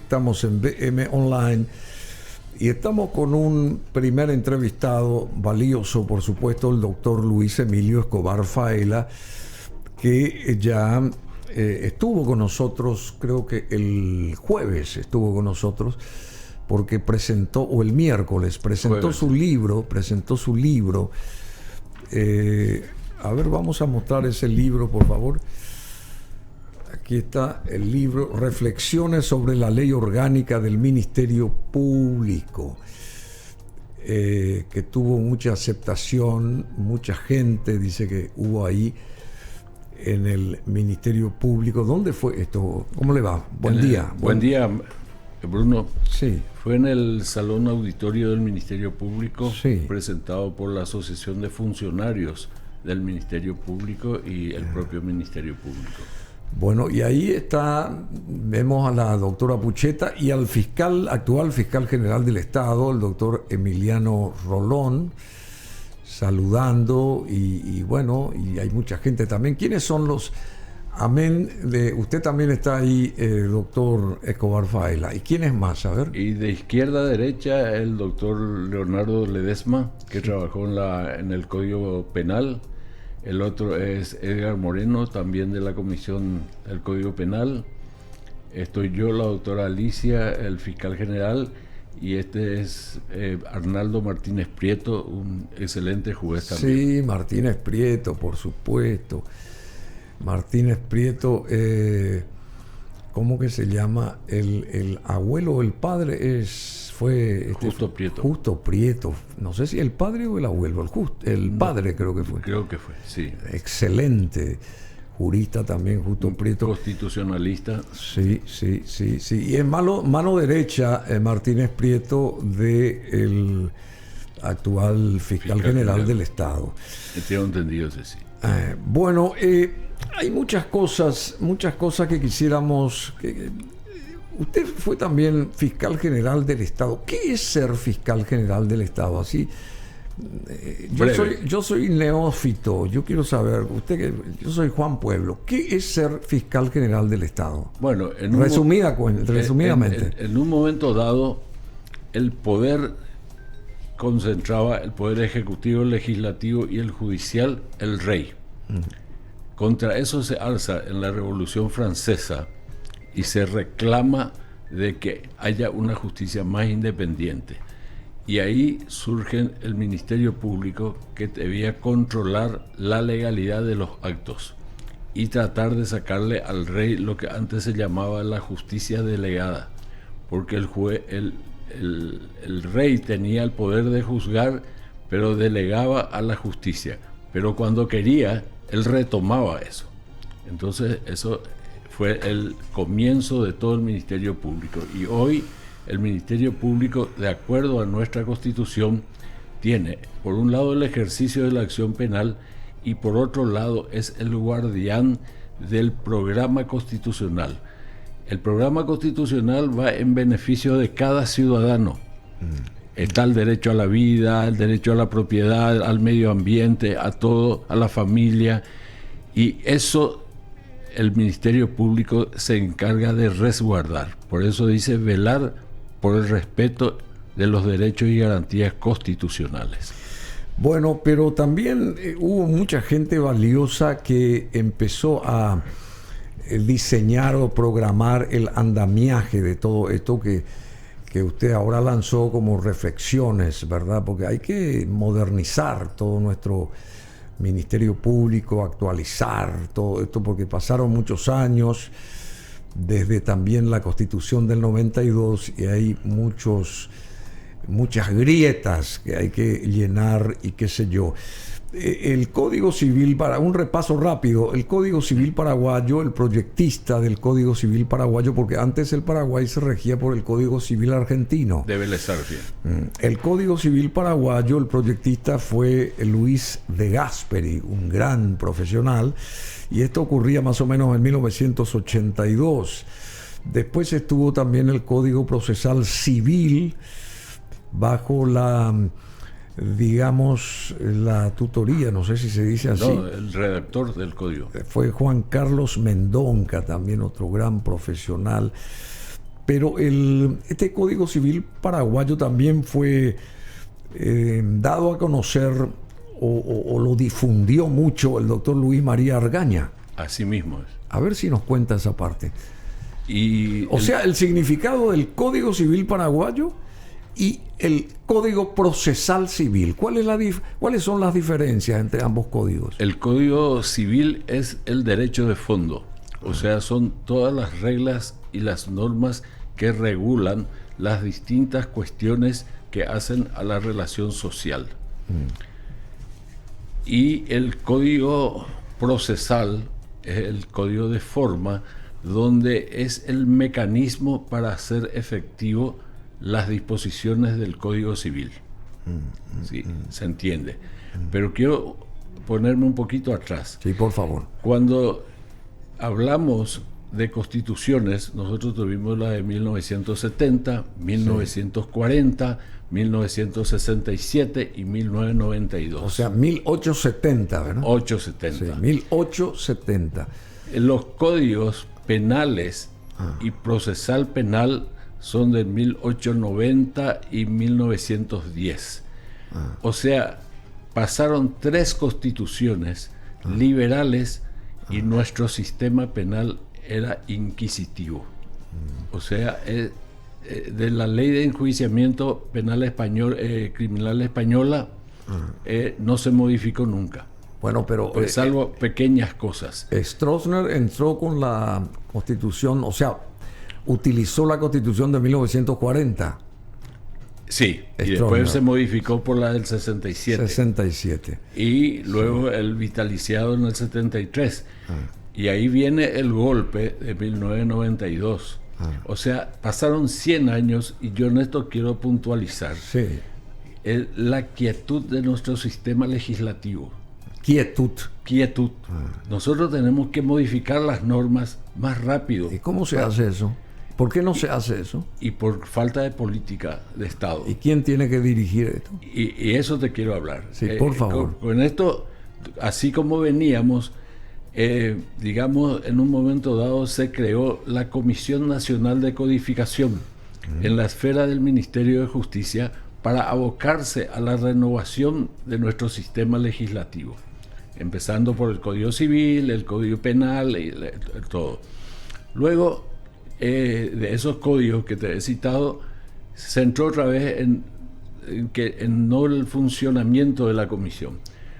estamos en BM Online y estamos con un primer entrevistado valioso, por supuesto, el doctor Luis Emilio Escobar Faela, que ya estuvo con nosotros, creo que el jueves estuvo con nosotros, porque presentó, o el miércoles, presentó su libro. A ver, vamos a mostrar ese libro, por favor. Aquí está el libro, Reflexiones sobre la Ley Orgánica del Ministerio Público, que tuvo mucha aceptación, mucha gente dice que hubo ahí en el Ministerio Público. ¿Dónde fue esto? ¿Cómo le va? Buen día. Buen día, Bruno. Sí. Fue en el Salón Auditorio del Ministerio Público, sí, presentado por la Asociación de Funcionarios del Ministerio Público y el propio Ministerio Público. Bueno, y ahí está, vemos a la doctora Pucheta y al actual fiscal general del Estado, el doctor Emiliano Rolón, saludando, y bueno, y hay mucha gente también. ¿Quiénes son los? Amén. Usted también está ahí, doctor Escobar Faela. ¿Y quién es más? A ver. Y de izquierda a derecha, el doctor Leonardo Ledesma, que trabajó en el Código Penal. El otro es Edgar Moreno, también de la Comisión del Código Penal. Estoy yo, la doctora Alicia, el fiscal general, y este es Arnaldo Martínez Prieto, un excelente juez también. Sí, Martínez Prieto, por supuesto. Martínez Prieto, ¿cómo que se llama? El abuelo o el padre fue Justo Prieto. Justo Prieto. No sé si el padre o el abuelo, el padre creo que fue. Creo que fue, sí. Excelente. Jurista también, Justo Prieto. Constitucionalista. Sí. Y es mano derecha, Martínez Prieto, del actual fiscal general del Estado. Tengo entendido, sí. Bueno, hay muchas cosas que quisiéramos... Usted fue también fiscal general del Estado. ¿Qué es ser fiscal general del Estado? Así, yo soy neófito. Yo quiero saber, yo soy Juan Pueblo. ¿Qué es ser fiscal general del Estado? Bueno, resumidamente. En un momento dado, el poder concentraba el poder ejecutivo, el legislativo y el judicial, el rey. Contra eso se alza en la Revolución Francesa y se reclama de que haya una justicia más independiente. Y ahí surge el Ministerio Público, que debía controlar la legalidad de los actos y tratar de sacarle al rey lo que antes se llamaba la justicia delegada, porque el rey tenía el poder de juzgar, pero delegaba a la justicia. Pero cuando quería, él retomaba eso. Entonces, eso fue el comienzo de todo el Ministerio Público. Y hoy, el Ministerio Público, de acuerdo a nuestra Constitución, tiene, por un lado, el ejercicio de la acción penal y, por otro lado, es el guardián del programa constitucional. El programa constitucional va en beneficio de cada ciudadano. Está el derecho a la vida, el derecho a la propiedad, al medio ambiente, a todo, a la familia. Y eso el Ministerio Público se encarga de resguardar. Por eso dice velar por el respeto de los derechos y garantías constitucionales. Bueno, pero también hubo mucha gente valiosa que empezó a diseñar o programar el andamiaje de todo esto que usted ahora lanzó como reflexiones, ¿verdad? Porque hay que modernizar todo nuestro Ministerio Público, actualizar todo esto, porque pasaron muchos años desde también la Constitución del 92 y hay muchas grietas que hay que llenar y qué sé yo. El Código Civil, para un repaso rápido, el Código Civil paraguayo, el proyectista del Código Civil paraguayo, porque antes el Paraguay se regía por el Código Civil argentino. Debe estar bien. El Código Civil paraguayo, el proyectista fue Luis de Gasperi, un gran profesional, y esto ocurría más o menos en 1982. Después estuvo también el Código Procesal Civil, bajo la tutoría, no sé si se dice así. No, el redactor del código. Fue Juan Carlos Mendonca, también otro gran profesional. Pero este Código Civil paraguayo también fue dado a conocer o lo difundió mucho el doctor Luis María Argaña. Así mismo es. A ver si nos cuenta esa parte. Y sea, el significado del Código Civil paraguayo y el Código Procesal Civil. ¿Cuáles son las diferencias entre ambos códigos? El Código Civil es el derecho de fondo. O sea, son todas las reglas y las normas que regulan las distintas cuestiones que hacen a la relación social. Y el Código Procesal es el código de forma, donde es el mecanismo para hacer efectivo las disposiciones del Código Civil. Sí, se entiende. Pero quiero ponerme un poquito atrás. Sí, por favor. Cuando hablamos de constituciones, nosotros tuvimos la de 1970, 1940, 1967 y 1992. O sea, 1870, ¿verdad? 870. Sí, 1870. Los códigos penales y procesal penal son de 1890 y 1910. O sea, pasaron 3 constituciones liberales y nuestro sistema penal era inquisitivo. O sea, de la ley de enjuiciamiento penal español, criminal española, no se modificó nunca. Bueno, pero pues salvo pequeñas cosas. Stroessner entró con la Constitución, o sea, utilizó la Constitución de 1940. Sí, y después se modificó por la del 67. Y luego el vitaliciado en el 73. Y ahí viene el golpe de 1992. O sea, pasaron 100 años y yo en esto quiero puntualizar la quietud de nuestro sistema legislativo. Quietud. Nosotros tenemos que modificar las normas más rápido. ¿Y cómo se hace eso? ¿Por qué no se hace eso? Y por falta de política de Estado. ¿Y quién tiene que dirigir esto? Y eso te quiero hablar. Sí, por favor. Con esto, así como veníamos, digamos, en un momento dado se creó la Comisión Nacional de Codificación en la esfera del Ministerio de Justicia para abocarse a la renovación de nuestro sistema legislativo, empezando por el Código Civil, el Código Penal y todo. Luego de esos códigos que te he citado, se entró otra vez en no el funcionamiento de la comisión.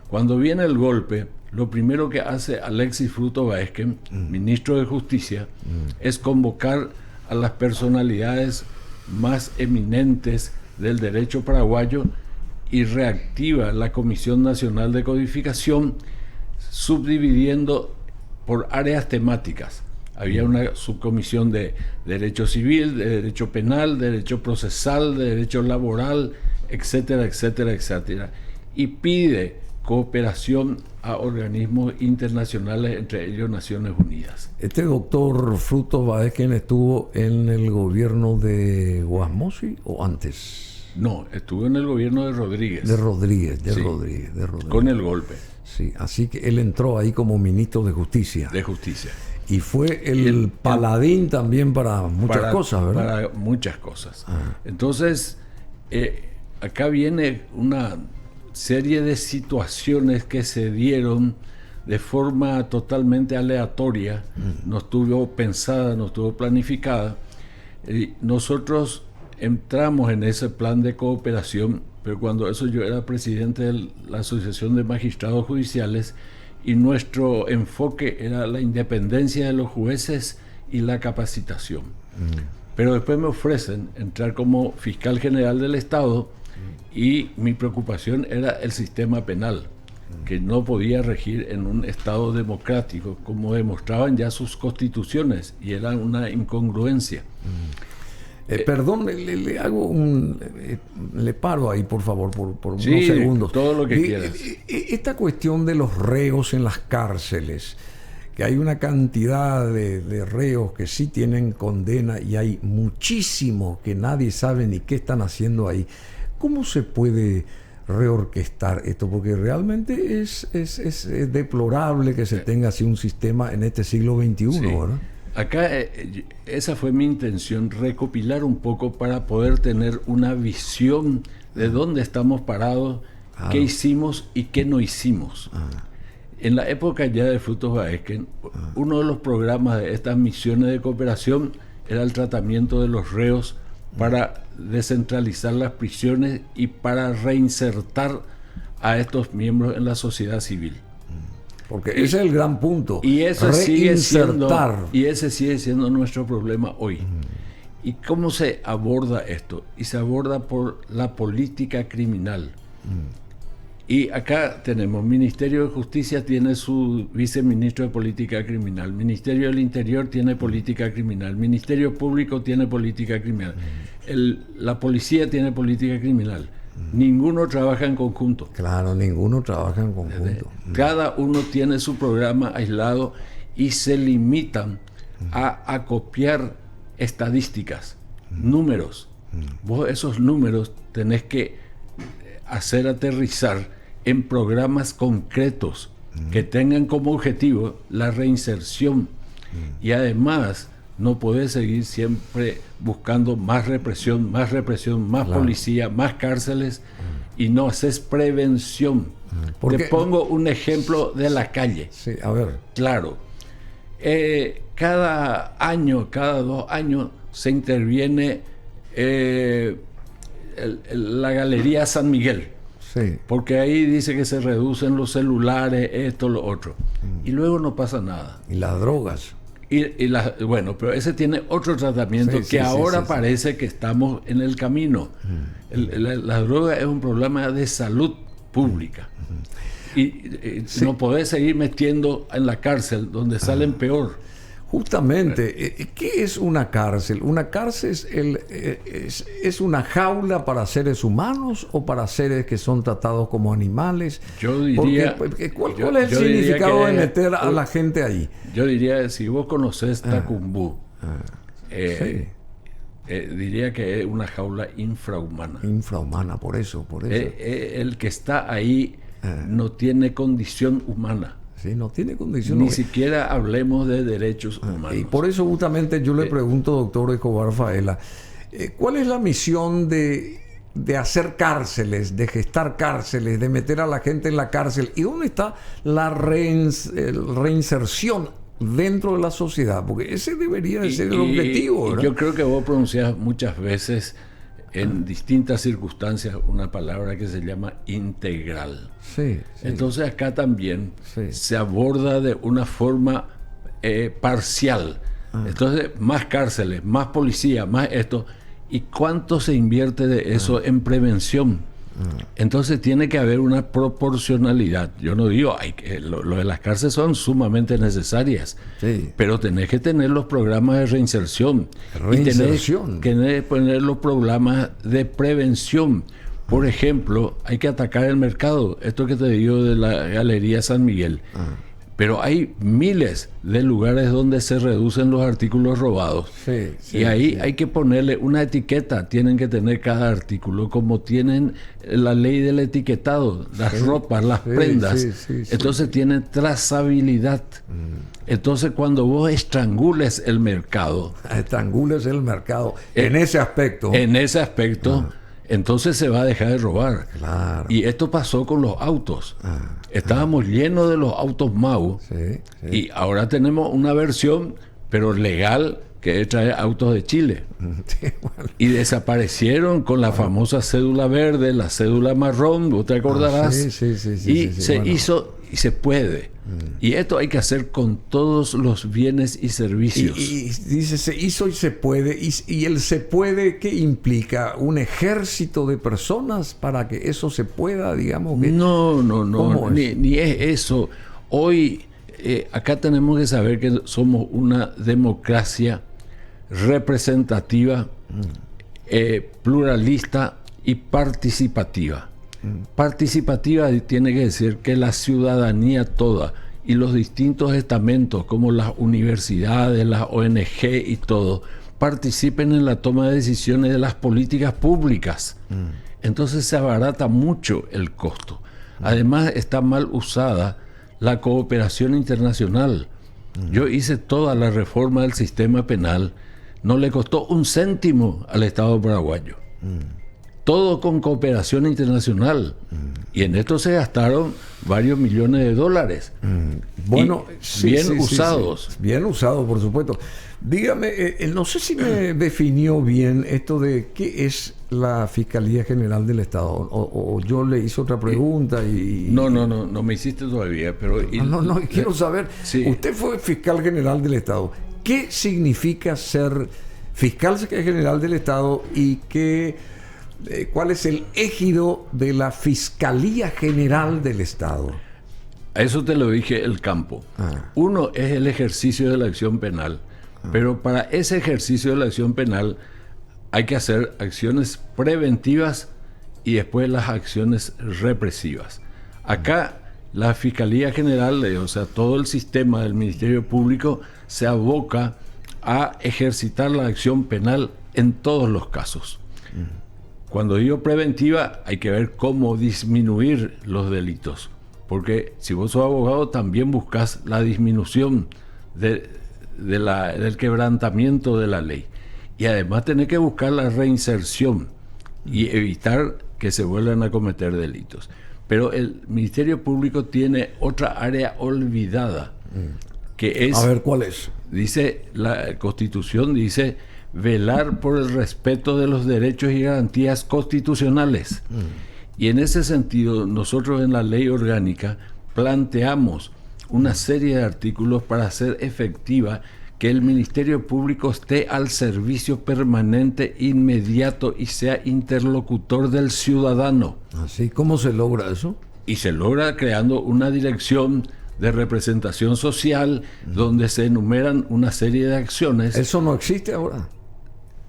Cuando viene el golpe, lo primero que hace Alexis Fruto Baezken, ministro de Justicia, es convocar a las personalidades más eminentes del derecho paraguayo y reactiva la Comisión Nacional de Codificación, subdividiendo por áreas temáticas. Había una subcomisión de derecho civil, de derecho penal, de derecho procesal, de derecho laboral, etcétera, etcétera, etcétera. Y pide cooperación a organismos internacionales, entre ellos Naciones Unidas. Este doctor Frutos Baezken estuvo en el gobierno de Guasmosi o antes. No, estuvo en el gobierno de Rodríguez. De Rodríguez. Con el golpe. Sí, así que él entró ahí como ministro de Justicia. De Justicia. Y fue el paladín también para muchas cosas, ¿verdad? Para muchas cosas. Entonces, acá viene una serie de situaciones que se dieron de forma totalmente aleatoria, no estuvo pensada, no estuvo planificada. Nosotros entramos en ese plan de cooperación, pero cuando eso yo era presidente de la Asociación de Magistrados Judiciales, y nuestro enfoque era la independencia de los jueces y la capacitación. Pero después me ofrecen entrar como fiscal general del Estado y mi preocupación era el sistema penal, que no podía regir en un Estado democrático, como demostraban ya sus constituciones, y era una incongruencia. Perdón, le hago le paro ahí, por favor, por unos segundos. Todo lo que quieras. Esta cuestión de los reos en las cárceles, que hay una cantidad de reos que sí tienen condena y hay muchísimos que nadie sabe ni qué están haciendo ahí. ¿Cómo se puede reorquestar esto? Porque realmente es deplorable que se tenga así un sistema en este siglo XXI, ¿verdad? Acá esa fue mi intención, recopilar un poco para poder tener una visión de dónde estamos parados, qué hicimos y qué no hicimos. En la época ya de Frutos Baesken, uno de los programas de estas misiones de cooperación era el tratamiento de los reos para descentralizar las prisiones y para reinsertar a estos miembros en la sociedad civil. Porque ese es el gran punto. Y eso sigue siendo nuestro problema hoy. ¿Y cómo se aborda esto? Y se aborda por la política criminal. Y acá tenemos, Ministerio de Justicia tiene su viceministro de Política Criminal, Ministerio del Interior tiene política criminal, Ministerio Público tiene política criminal, la policía tiene política criminal. Ninguno trabaja en conjunto. Claro, ninguno trabaja en conjunto. Cada uno tiene su programa aislado y se limitan a copiar estadísticas, números. Vos esos números tenés que hacer aterrizar en programas concretos que tengan como objetivo la reinserción. Y además no podés seguir siempre buscando más represión, más policía, más cárceles, y no haces prevención. Te pongo un ejemplo de la calle. Sí, a ver. Claro. Cada año, cada 2 años, se interviene la Galería San Miguel. Sí. Porque ahí dice que se reducen los celulares, esto, lo otro. Y luego no pasa nada. Y las drogas. Bueno, pero ese tiene otro tratamiento ahora parece que estamos en el camino. La droga es un problema de salud pública. Y no podés seguir metiendo en la cárcel donde salen peor. Justamente, ¿qué es una cárcel? ¿Una cárcel es una jaula para seres humanos o para seres que son tratados como animales? Yo diría... ¿Cuál es el significado de meter a la gente ahí? Yo diría, si vos conocés Tacumbú, diría que es una jaula infrahumana. Infrahumana, por eso. El que está ahí no tiene condición humana. Sí, no tiene condición. Ni siquiera hablemos de derechos humanos. Y por eso justamente yo le pregunto, doctor Escobar Faela, ¿cuál es la misión de hacer cárceles, de gestar cárceles, de meter a la gente en la cárcel? ¿Y dónde está la reinserción dentro de la sociedad? Porque ese debería de ser el objetivo, ¿verdad? Yo creo que vos pronunciás muchas veces en distintas circunstancias una palabra que se llama integral. Sí. Entonces acá también se aborda de una forma parcial. Entonces, más cárceles, más policía, más esto. ¿Y cuánto se invierte de eso en prevención? Entonces tiene que haber una proporcionalidad. Yo no digo, lo de las cárceles son sumamente necesarias, pero tenés que tener los programas de reinserción. Y tenés que poner los programas de prevención. Por ejemplo, hay que atacar el mercado. Esto que te digo de la Galería San Miguel. Pero hay miles de lugares donde se reducen los artículos robados. Y ahí hay que ponerle una etiqueta. Tienen que tener cada artículo, como tienen la ley del etiquetado, las ropas, las prendas. Entonces tienen trazabilidad. Entonces cuando vos estrangules el mercado. En ese aspecto. Entonces se va a dejar de robar. Claro. Y esto pasó con los autos. Estábamos llenos de los autos MAU. Y ahora tenemos una versión, pero legal, que trae autos de Chile. Y desaparecieron con la famosa cédula verde, la cédula marrón, vos te acordarás. Se hizo y se puede. Y esto hay que hacer con todos los bienes y servicios. Y dice, se hizo y se puede. Y el se puede, ¿qué implica? ¿Un ejército de personas para que eso se pueda, digamos? No, ni es eso. Hoy, acá tenemos que saber que somos una democracia representativa, pluralista y participativa. Participativa tiene que decir que la ciudadanía toda y los distintos estamentos como las universidades, las ONG y todo participen en la toma de decisiones de las políticas públicas. Entonces se abarata mucho el costo. Además está mal usada la cooperación internacional. Yo hice toda la reforma del sistema penal, no le costó un céntimo al Estado paraguayo. Todo con cooperación internacional. Y en esto se gastaron varios millones de dólares. Bueno, bien usados. Sí. Bien usados, por supuesto. Dígame, no sé si me definió bien esto de qué es la Fiscalía General del Estado. O yo le hice otra pregunta y... No me hiciste todavía, pero... No, quiero saber. Sí. Usted fue Fiscal General del Estado. ¿Qué significa ser Fiscal General del Estado y cuál es el ejido de la Fiscalía General del Estado? A eso te lo dije el campo. Uno es el ejercicio de la acción penal, pero para ese ejercicio de la acción penal hay que hacer acciones preventivas y después las acciones represivas. Acá la Fiscalía General, o sea, todo el sistema del Ministerio Público se aboca a ejercitar la acción penal en todos los casos. Cuando digo preventiva, hay que ver cómo disminuir los delitos. Porque si vos sos abogado, también buscas la disminución del quebrantamiento de la ley. Y además tenés que buscar la reinserción y evitar que se vuelvan a cometer delitos. Pero el Ministerio Público tiene otra área olvidada, que es... A ver, ¿cuál es? Dice, la Constitución dice... velar por el respeto de los derechos y garantías constitucionales. Y en ese sentido, nosotros en la ley orgánica planteamos una serie de artículos para hacer efectiva que el Ministerio Público esté al servicio permanente, inmediato y sea interlocutor del ciudadano. ¿Así? ¿Cómo se logra eso? Y se logra creando una dirección de representación social donde se enumeran una serie de acciones. ¿Eso no existe ahora?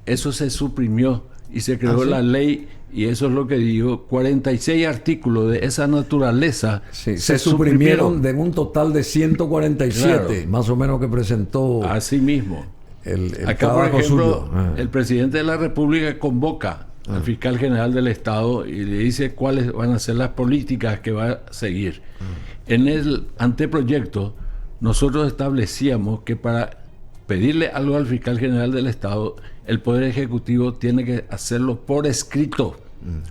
Eso se suprimió y se creó ¿sí? la ley, y eso es lo que digo, 46 artículos de esa naturaleza se suprimieron de un total de 147, claro, más o menos, que presentó. Así mismo. Acá, por ejemplo, el presidente de la República convoca al fiscal general del Estado y le dice cuáles van a ser las políticas que va a seguir. En el anteproyecto, nosotros establecíamos que para pedirle algo al fiscal general del Estado, el Poder Ejecutivo tiene que hacerlo por escrito,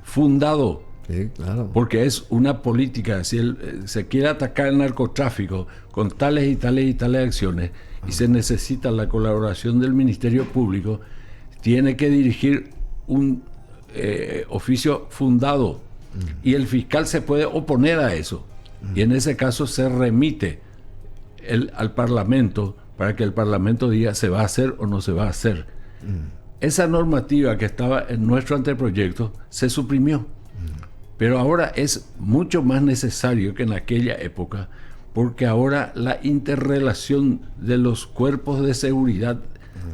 fundado. Sí, claro. Porque es una política. Si se quiere atacar el narcotráfico con tales y tales y tales acciones, y se necesita la colaboración del Ministerio Público, tiene que dirigir un oficio fundado. Y el fiscal se puede oponer a eso. Y en ese caso se remite al Parlamento para que el Parlamento diga se va a hacer o no se va a hacer. Esa normativa que estaba en nuestro anteproyecto se suprimió. Pero ahora es mucho más necesario que en aquella época, porque ahora la interrelación de los cuerpos de seguridad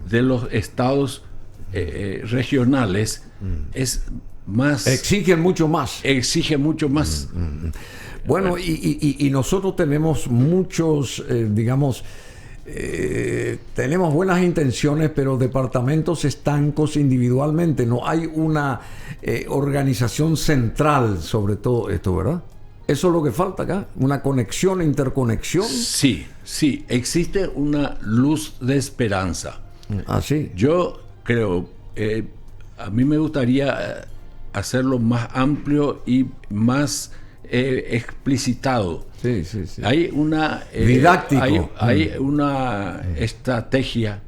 de los estados regionales es más... Exige mucho más. Exige mucho más. Bueno, y nosotros tenemos muchos, digamos... tenemos buenas intenciones, pero departamentos estancos individualmente. No hay una organización central sobre todo esto, ¿verdad? Eso es lo que falta acá, una conexión, interconexión. Sí, existe una luz de esperanza. Sí. Yo creo, a mí me gustaría hacerlo más amplio y más explicitado. Sí. Hay una didáctico. Hay una estrategia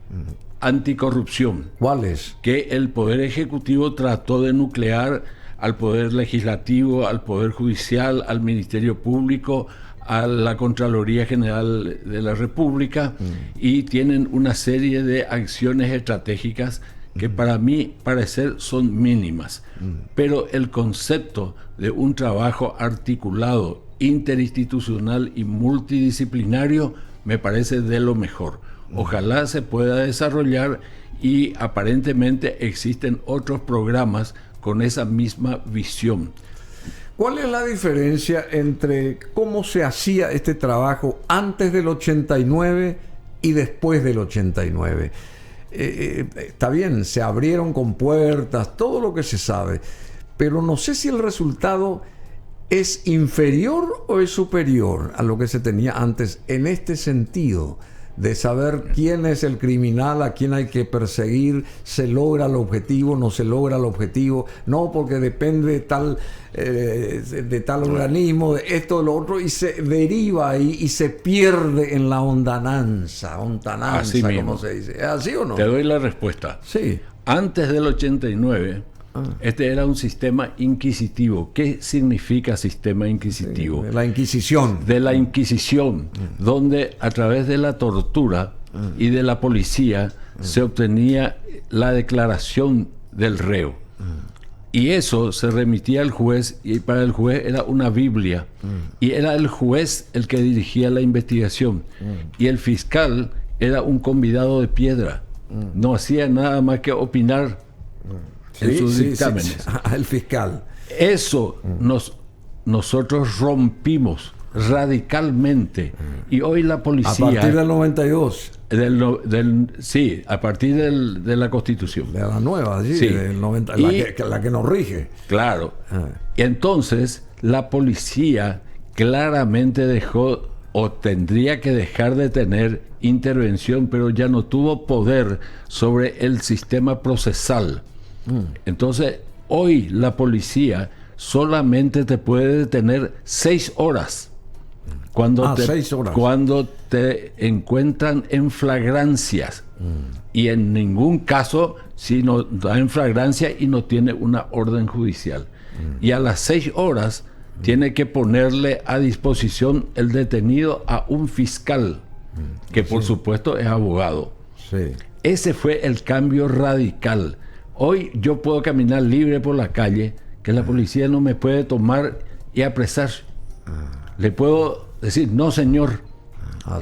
anticorrupción. ¿Cuál es? Que el Poder Ejecutivo trató de nuclear al Poder Legislativo, al Poder Judicial, al Ministerio Público, a la Contraloría General de la República, y tienen una serie de acciones estratégicas que para mi parecer son mínimas. Pero el concepto de un trabajo articulado, interinstitucional y multidisciplinario me parece de lo mejor. Ojalá se pueda desarrollar, y aparentemente existen otros programas con esa misma visión. ¿Cuál es la diferencia entre cómo se hacía este trabajo antes del 89 y después del 89? Está bien, se abrieron compuertas, todo lo que se sabe, pero no sé si el resultado es inferior o es superior a lo que se tenía antes en este sentido de saber quién es el criminal, a quién hay que perseguir, se logra el objetivo, no se logra el objetivo, no porque depende de tal organismo, de esto, de lo otro, y se deriva ahí y se pierde en la ontananza, Así mismo. como se dice. ¿Es así o no? Te doy la respuesta. Sí. Antes del 89, este era un sistema inquisitivo. ¿Qué significa sistema inquisitivo? Sí, la Inquisición. De la Inquisición, donde a través de la tortura y de la policía se obtenía la declaración del reo. Y eso se remitía al juez, y para el juez era una Biblia. Y era el juez el que dirigía la investigación. Y el fiscal era un convidado de piedra. No hacía nada más que opinar en sus dictámenes. Sí. El fiscal. Eso nosotros rompimos radicalmente. Y hoy la policía... A partir del 92. Sí, a partir de la Constitución. De la nueva, sí. Del 90, la que nos rige. Claro. Y entonces la policía claramente dejó, o tendría que dejar de tener intervención, pero ya no tuvo poder sobre el sistema procesal. Entonces, hoy la policía solamente te puede detener 6 horas. Cuando 6 horas. Cuando te encuentran en flagrancias. Y en ningún caso, si no da en flagrancia y no tiene una orden judicial. Y a las 6 horas tiene que ponerle a disposición el detenido a un fiscal, que por supuesto es abogado. Sí. Ese fue el cambio radical. Hoy yo puedo caminar libre por la calle, que la policía no me puede tomar y apresar. Le puedo decir, no señor,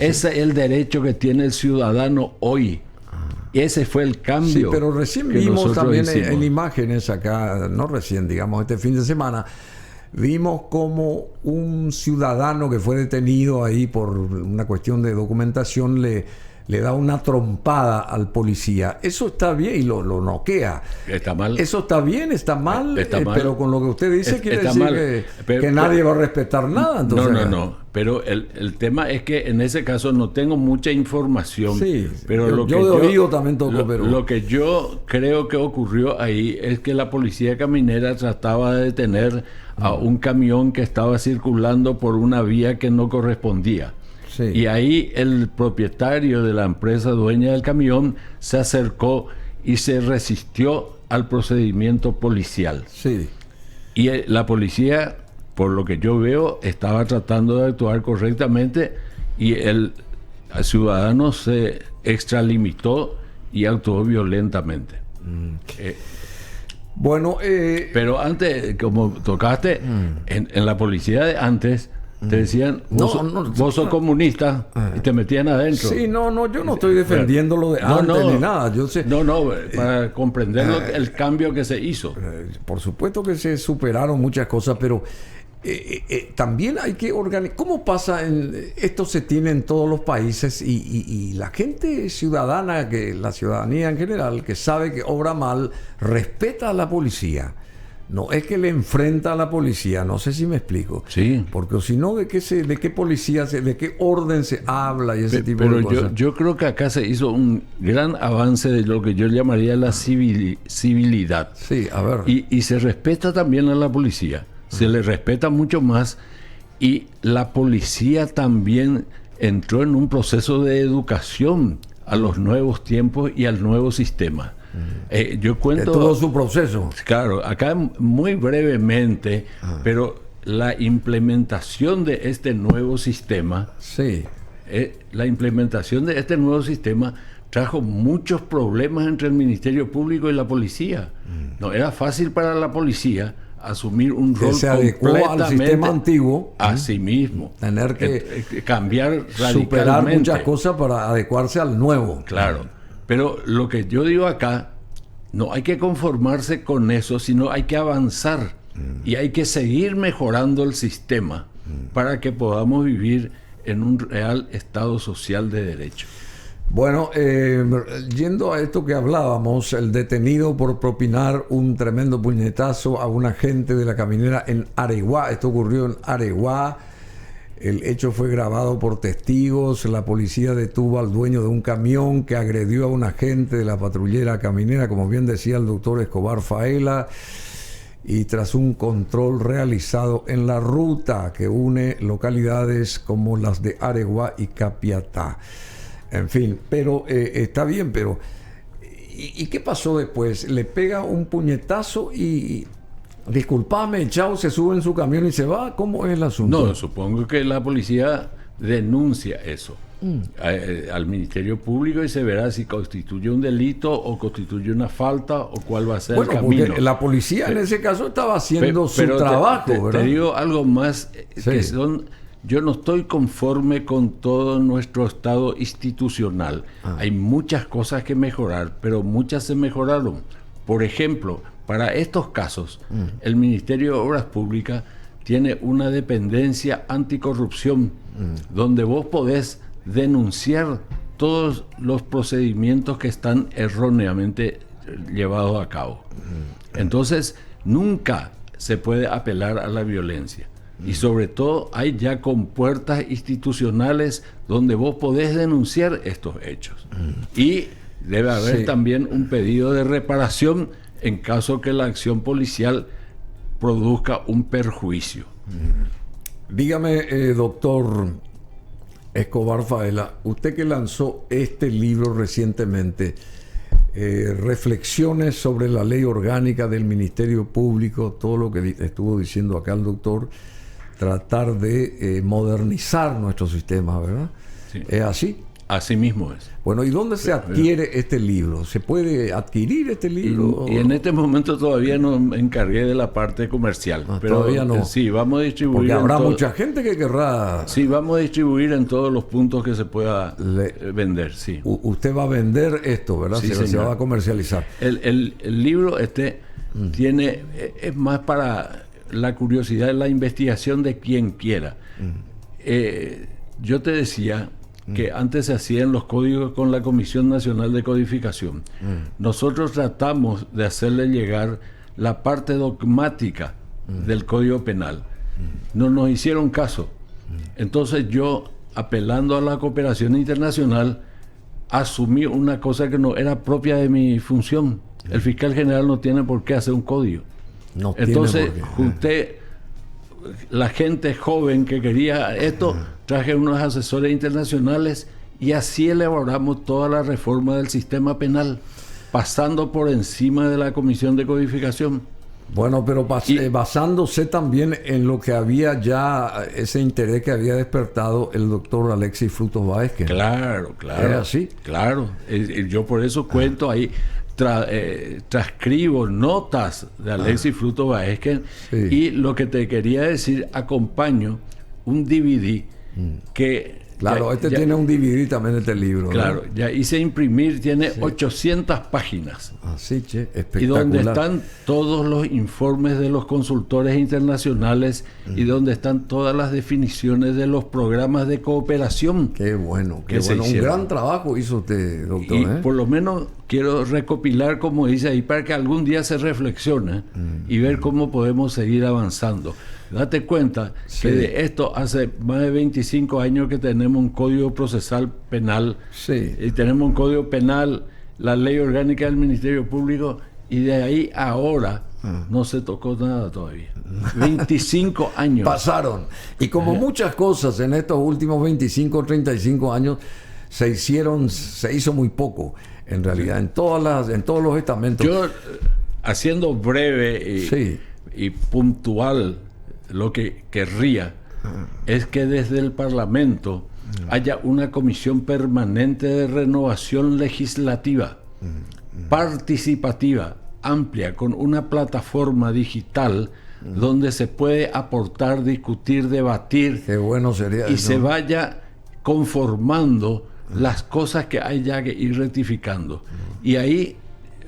ese es el derecho que tiene el ciudadano hoy. Ese fue el cambio. Sí, pero recién vimos también en imágenes acá, no recién, digamos, este fin de semana, vimos como un ciudadano que fue detenido ahí por una cuestión de documentación le da una trompada al policía. Eso está bien y lo noquea. Está mal. Eso está bien, está mal, mal. Pero con lo que usted dice quiere está decir mal. que nadie va a respetar nada. Entonces, no. Pero el tema es que en ese caso no tengo mucha información. Sí, pero yo de oído también toco, pero... Lo que yo creo que ocurrió ahí es que la policía caminera trataba de detener a un camión que estaba circulando por una vía que no correspondía. Sí. Y ahí el propietario de la empresa dueña del camión se acercó y se resistió al procedimiento policial. Sí. Y la policía, por lo que yo veo, estaba tratando de actuar correctamente y el ciudadano se extralimitó y actuó violentamente. Bueno, pero antes, como tocaste, en la policía de antes... Te decían, vos sos comunista y te metían adentro. Sí, yo no estoy defendiendo lo de antes ni nada. Yo sé, para comprender el cambio que se hizo. Por supuesto que se superaron muchas cosas, pero también hay que organizar. ¿Cómo pasa? Esto se tiene en todos los países y la gente ciudadana, la ciudadanía en general, que sabe que obra mal, respeta a la policía. No es que le enfrenta a la policía, no sé si me explico. Sí. Porque si no, ¿de qué policía, de qué orden se habla y ese tipo de cosas? Yo creo que acá se hizo un gran avance de lo que yo llamaría la civilidad. Sí, a ver. Y se respeta también a la policía. Se le respeta mucho más. Y la policía también entró en un proceso de educación a los nuevos tiempos y al nuevo sistema. Yo cuento todo su proceso. Claro, acá muy brevemente, pero la implementación de este nuevo sistema, trajo muchos problemas entre el Ministerio Público y la policía. No era fácil para la policía asumir un rol se adecuó al sistema antiguo, a sí mismo, tener que cambiar radicalmente, superar muchas cosas para adecuarse al nuevo. Claro. Pero lo que yo digo acá, no hay que conformarse con eso, sino hay que avanzar y hay que seguir mejorando el sistema para que podamos vivir en un real Estado social de derecho. Bueno, yendo a esto que hablábamos, el detenido por propinar un tremendo puñetazo a un agente de la caminera en Areguá, esto ocurrió en Areguá. El hecho fue grabado por testigos. La policía detuvo al dueño de un camión que agredió a un agente de la patrullera caminera, como bien decía el doctor Escobar Faela, y tras un control realizado en la ruta que une localidades como las de Areguá y Capiatá. En fin, pero está bien, pero ¿y qué pasó después? Le pega un puñetazo y disculpame, chao, se sube en su camión y se va. ¿Cómo es el asunto? No, supongo que la policía denuncia eso al Ministerio Público y se verá si constituye un delito o constituye una falta o cuál va a ser el camino. Porque la policía en ese caso estaba haciendo su trabajo, ¿verdad? Te digo algo más, que yo no estoy conforme con todo nuestro estado institucional. Hay muchas cosas que mejorar, pero muchas se mejoraron. Por ejemplo, para estos casos, el Ministerio de Obras Públicas tiene una dependencia anticorrupción, donde vos podés denunciar todos los procedimientos que están erróneamente llevados a cabo. Entonces, nunca se puede apelar a la violencia. Y sobre todo, hay ya compuertas institucionales donde vos podés denunciar estos hechos. Y debe haber también un pedido de reparación en caso que la acción policial produzca un perjuicio. Dígame, doctor Escobar Faela, usted que lanzó este libro recientemente, reflexiones sobre la ley orgánica del Ministerio Público, todo lo que estuvo diciendo acá el doctor, tratar de modernizar nuestro sistema, ¿verdad? Sí. ¿Es así? Así mismo es. Bueno, ¿y dónde se adquiere este libro? ¿Se puede adquirir este libro? Y en este momento todavía no me encargué de la parte comercial. Pero todavía no. Sí, vamos a distribuir. Porque habrá mucha gente que querrá. Sí, vamos a distribuir en todos los puntos que se pueda vender, sí. Usted va a vender esto, ¿verdad? Sí, se va a comercializar. El libro tiene, es más para la curiosidad, la investigación de quien quiera. Yo te decía que antes se hacían los códigos con la Comisión Nacional de Codificación. Nosotros tratamos de hacerle llegar la parte dogmática del Código Penal. No nos hicieron caso. Entonces yo, apelando a la cooperación internacional, asumí una cosa que no era propia de mi función. El fiscal general no tiene por qué hacer un código. Entonces junté la gente joven que quería esto, traje unos asesores internacionales y así elaboramos toda la reforma del sistema penal, pasando por encima de la Comisión de Codificación. Bueno, pero basándose también en lo que había ya, ese interés que había despertado el doctor Alexis Frutos Báez. Claro. ¿Es así? Claro. Yo por eso cuento ahí, transcribo notas de Alexis Frutos Báez, y lo que te quería decir, acompaño un DVD que... Claro, tiene un DVD también, este libro. Claro, ya hice imprimir, tiene 800 páginas. Así, espectacular. Y donde están todos los informes de los consultores internacionales y donde están todas las definiciones de los programas de cooperación. Qué bueno, qué bueno. Un gran trabajo hizo usted, doctor. Y por lo menos quiero recopilar, como dice ahí, para que algún día se reflexione y ver cómo podemos seguir avanzando. Date cuenta que de esto hace más de 25 años que tenemos un código procesal penal, y tenemos un código penal, la ley orgánica del Ministerio Público, y de ahí ahora no se tocó nada todavía. 25 años. Pasaron. Y como muchas cosas en estos últimos 25 o 35 años, se hizo muy poco, en realidad, en todos los estamentos. Yo, haciendo breve y puntual, lo que querría es que desde el Parlamento haya una comisión permanente de renovación legislativa, participativa, amplia, con una plataforma digital donde se puede aportar, discutir, debatir. Qué bueno sería y eso. Se vaya conformando las cosas que hay ya que ir rectificando. Y ahí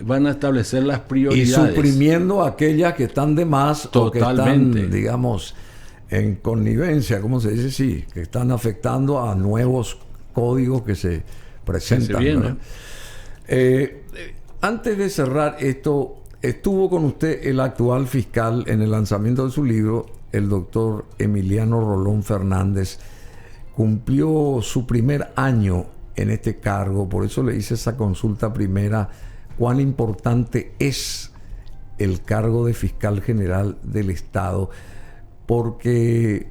van a establecer las prioridades. Y suprimiendo aquellas que están de más. Totalmente. O que están, digamos, en connivencia, ¿cómo se dice? Sí, que están afectando a nuevos códigos que se presentan. Antes de cerrar esto, estuvo con usted el actual fiscal en el lanzamiento de su libro, el doctor Emiliano Rolón Fernández cumplió su primer año en este cargo, por eso le hice esa consulta primera, cuán importante es el cargo de fiscal general del Estado, porque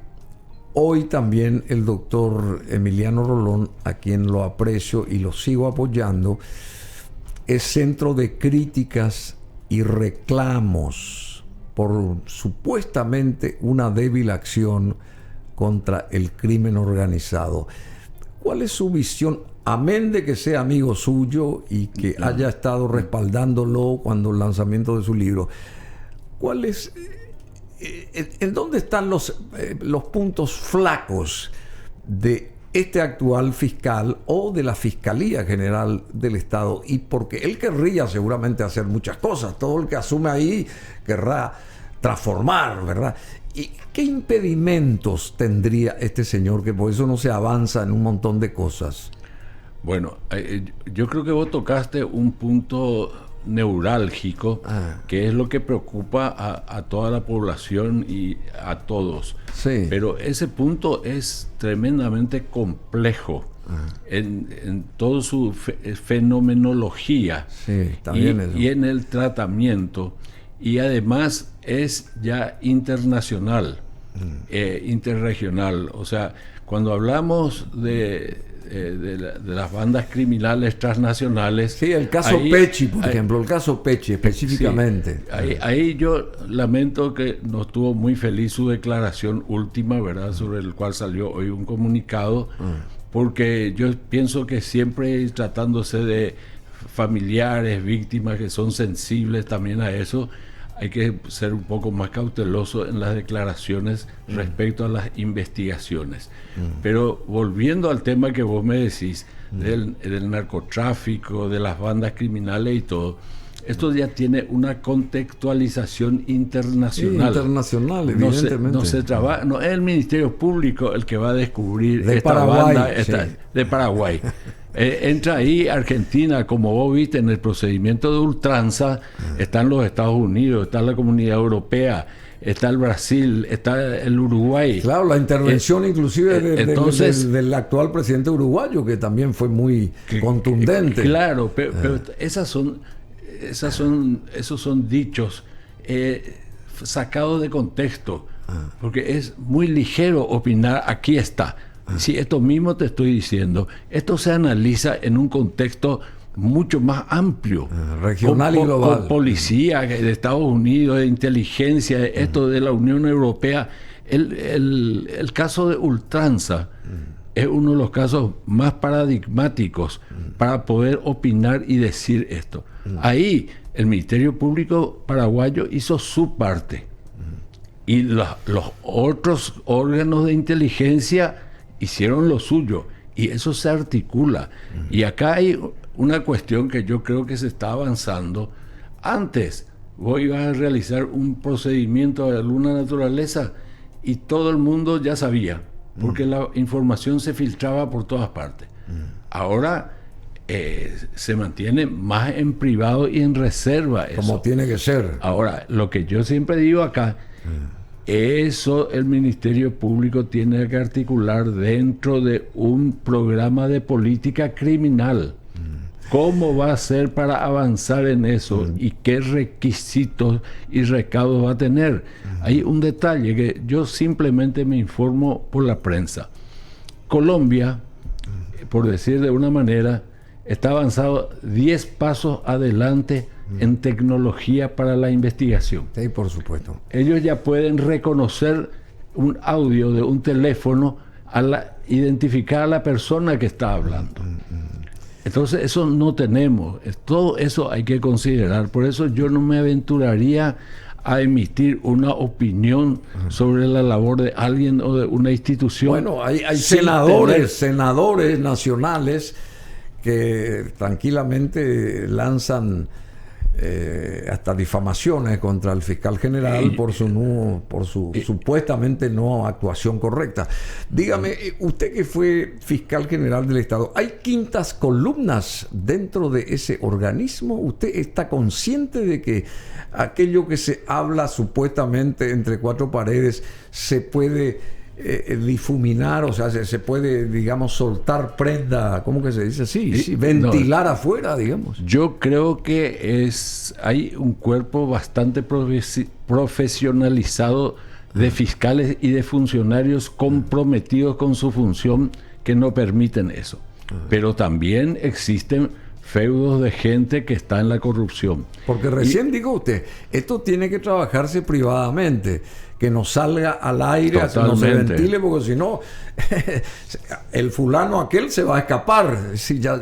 hoy también el doctor Emiliano Rolón, a quien lo aprecio y lo sigo apoyando, es centro de críticas y reclamos por supuestamente una débil acción contra el crimen organizado. ¿Cuál es su visión? Amén de que sea amigo suyo y que haya estado respaldándolo cuando el lanzamiento de su libro. ¿Cuál es, en dónde están los puntos flacos de este actual fiscal o de la Fiscalía General del Estado? Y porque él querría seguramente hacer muchas cosas, todo el que asume ahí querrá transformar, ¿verdad? ¿Y qué impedimentos tendría este señor que por eso no se avanza en un montón de cosas? Bueno, yo creo que vos tocaste un punto neurálgico, que es lo que preocupa a toda la población y a todos. Sí. Pero ese punto es tremendamente complejo en toda su fenomenología, Sí, también eso. y en el tratamiento. Y además es ya internacional, interregional. O sea, cuando hablamos de las bandas criminales transnacionales... Sí, el caso Pecci, por ejemplo, el caso Pecci específicamente. Sí, ahí yo lamento que no estuvo muy feliz su declaración última, ¿verdad? Sobre el cual salió hoy un comunicado, porque yo pienso que siempre tratándose de familiares, víctimas que son sensibles también a eso, hay que ser un poco más cauteloso en las declaraciones respecto a las investigaciones. Pero volviendo al tema que vos me decís, del narcotráfico, de las bandas criminales y todo, esto ya tiene una contextualización internacional. Sí, internacional, evidentemente. No se trabaja, no es el Ministerio Público el que va a descubrir de esta Paraguay, banda sí. De Paraguay. Entra ahí Argentina, como vos viste, en el procedimiento de ultranza, están los Estados Unidos, está la Comunidad Europea, está el Brasil, está el Uruguay. Claro, la intervención inclusive del actual presidente uruguayo, que también fue muy contundente. Claro, pero esos son dichos sacados de contexto, porque es muy ligero opinar, aquí está. Sí, esto mismo te estoy diciendo. Esto se analiza en un contexto mucho más amplio, regional y global. Con policía de Estados Unidos, de inteligencia, esto de la Unión Europea. El caso de ultranza es uno de los casos más paradigmáticos para poder opinar y decir esto. Ahí el Ministerio Público paraguayo hizo su parte y los otros órganos de inteligencia hicieron lo suyo, y eso se articula. Y acá hay una cuestión que yo creo que se está avanzando. Antes vos ibas a realizar un procedimiento de alguna naturaleza y todo el mundo ya sabía, porque la información se filtraba por todas partes. Ahora se mantiene más en privado y en reserva eso. Como tiene que ser. Ahora, lo que yo siempre digo acá, eso el Ministerio Público tiene que articular dentro de un programa de política criminal. ¿Cómo va a ser para avanzar en eso? ¿Y qué requisitos y recaudos va a tener? Hay un detalle que yo simplemente me informo por la prensa. Colombia, por decir de una manera, está avanzado 10 pasos adelante en tecnología para la investigación. Sí, por supuesto. Ellos ya pueden reconocer un audio de un teléfono, identificar a la persona que está hablando. Entonces eso no tenemos. Todo eso hay que considerar. Por eso yo no me aventuraría a emitir una opinión sobre la labor de alguien o de una institución. Bueno, hay senadores nacionales que tranquilamente lanzan hasta difamaciones contra el fiscal general por su supuestamente no actuación correcta. Dígame, usted que fue fiscal general del Estado, ¿hay quintas columnas dentro de ese organismo? ¿Usted está consciente de que aquello que se habla supuestamente entre cuatro paredes se puede difuminar, o sea, se puede, digamos, soltar prenda, ¿cómo que se dice? Sí, ventilar afuera, digamos. Yo creo que hay un cuerpo bastante profesionalizado de fiscales y de funcionarios comprometidos con su función que no permiten eso. Pero también existen feudos de gente que está en la corrupción. Porque recién digo usted, esto tiene que trabajarse privadamente, que no salga al aire, que no se ventile, porque si no, el fulano aquel se va a escapar. Si ya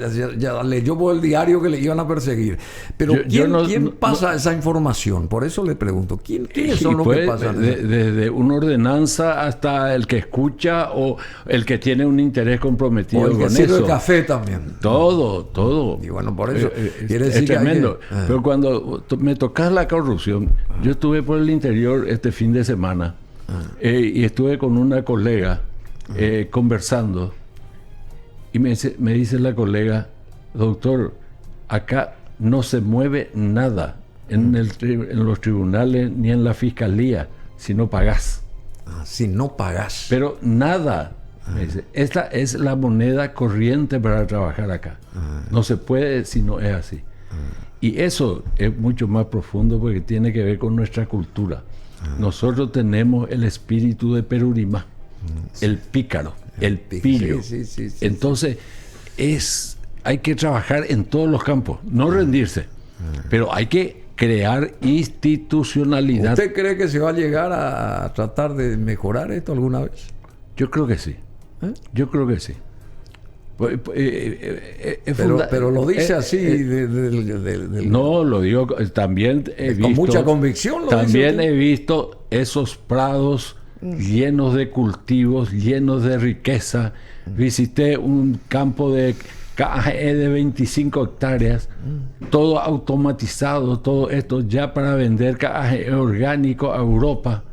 leyó por el diario que le iban a perseguir. Pero ¿quién pasa esa información? Por eso le pregunto, ¿quiénes son los que pasan? Desde una ordenanza hasta el que escucha o el que tiene un interés comprometido con eso. O el que sirve café también. Todo. Y bueno, por eso quiere decir es tremendo. Pero cuando me tocas la corrupción, yo estuve por el interior este fin de semana y estuve con una colega conversando y me dice la colega: doctor, acá no se mueve nada en los tribunales ni en la fiscalía si no pagás. Si no pagás. Pero nada. Me dice, esta es la moneda corriente para trabajar acá. No se puede si no es así. Y eso es mucho más profundo porque tiene que ver con nuestra cultura. Nosotros tenemos el espíritu de Perurimá, el pícaro, el pillo. Sí. Entonces, hay que trabajar en todos los campos, no rendirse, pero hay que crear institucionalidad. ¿Usted cree que se va a llegar a tratar de mejorar esto alguna vez? Yo creo que sí. Yo creo que sí. Pero lo dice así no, lo digo también he visto, con mucha convicción también he visto esos prados llenos de cultivos, llenos de riqueza. Visité un campo de KGE de 25 hectáreas, todo automatizado, todo esto ya para vender KGE orgánico a Europa.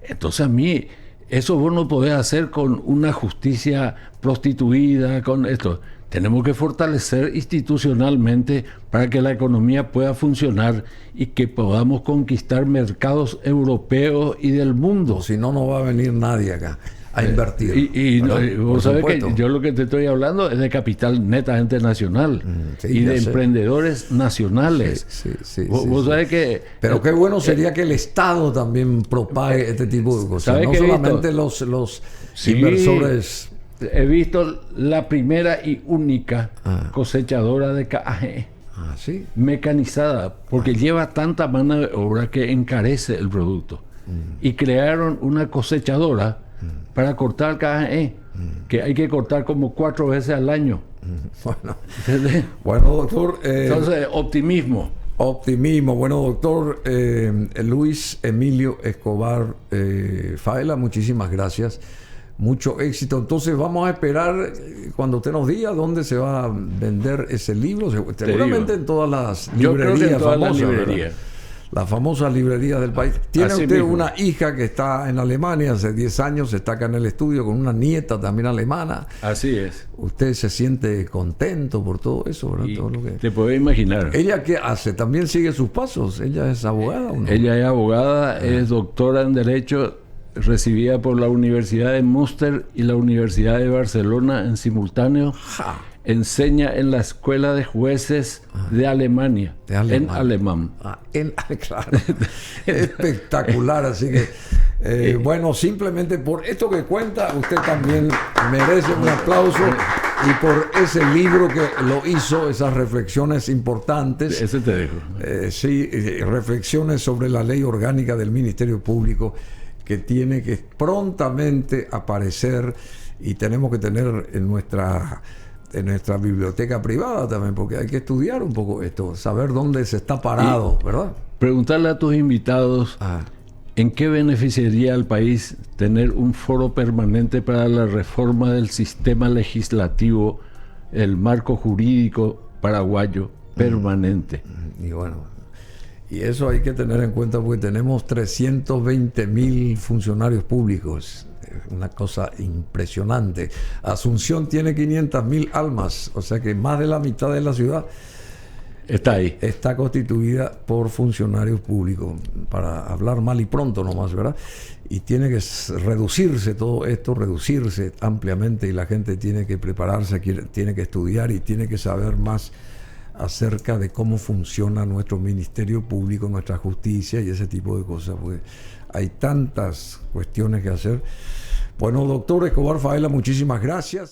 Entonces a mí eso vos no podés hacer con una justicia prostituida, con esto. Tenemos que fortalecer institucionalmente para que la economía pueda funcionar y que podamos conquistar mercados europeos y del mundo. Si no, no va a venir nadie acá a invertir. Vos sabés que yo lo que te estoy hablando es de capital netamente nacional y de emprendedores nacionales. Vos sabés que... Pero qué bueno sería que el Estado también propague este tipo de cosas. No solamente los inversores... He visto la primera y única cosechadora de KGE. ¿Sí? Mecanizada, porque lleva tanta mano de obra que encarece el producto. Y crearon una cosechadora para cortar KGE, que hay que cortar como 4 veces al año. Bueno, doctor... Entonces, optimismo. Bueno, doctor Luis Emilio Escobar Faela, muchísimas gracias. Mucho éxito. Entonces vamos a esperar cuando usted nos diga dónde se va a vender ese libro. Seguramente en todas las librerías famosas. La famosa librería del país. Tiene así usted mismo. Una hija que está en Alemania hace 10 años, está acá en el estudio con una nieta también alemana. Así es. Usted se siente contento por todo eso, ¿verdad? Todo lo que... Te podés imaginar. ¿Ella qué hace? ¿También sigue sus pasos? ¿Ella es abogada o no? Ella es abogada, es doctora en Derecho, recibida por la Universidad de Münster y la Universidad de Barcelona en simultáneo. Enseña en la Escuela de Jueces de Alemania, en alemán. Claro. Espectacular, así que bueno, simplemente por esto que cuenta, usted también merece un aplauso y por ese libro que lo hizo, esas reflexiones importantes. Ese te dejo. Sí, reflexiones sobre la ley orgánica del Ministerio Público que tiene que prontamente aparecer y tenemos que tener en nuestra biblioteca privada también, porque hay que estudiar un poco esto, saber dónde se está parado, ¿verdad? Preguntarle a tus invitados ¿en qué beneficiaría al país tener un foro permanente para la reforma del sistema legislativo, el marco jurídico paraguayo permanente? Y bueno, Y eso hay que tener en cuenta porque tenemos 320.000 funcionarios públicos. Una cosa impresionante. Asunción tiene 500.000 almas, o sea que más de la mitad de la ciudad está ahí. Está constituida por funcionarios públicos, para hablar mal y pronto nomás, ¿verdad? Y tiene que reducirse todo esto, reducirse ampliamente, y la gente tiene que prepararse, tiene que estudiar y tiene que saber más acerca de cómo funciona nuestro Ministerio Público, nuestra justicia y ese tipo de cosas, porque hay tantas cuestiones que hacer. Bueno, doctor Escobar Faela, muchísimas gracias.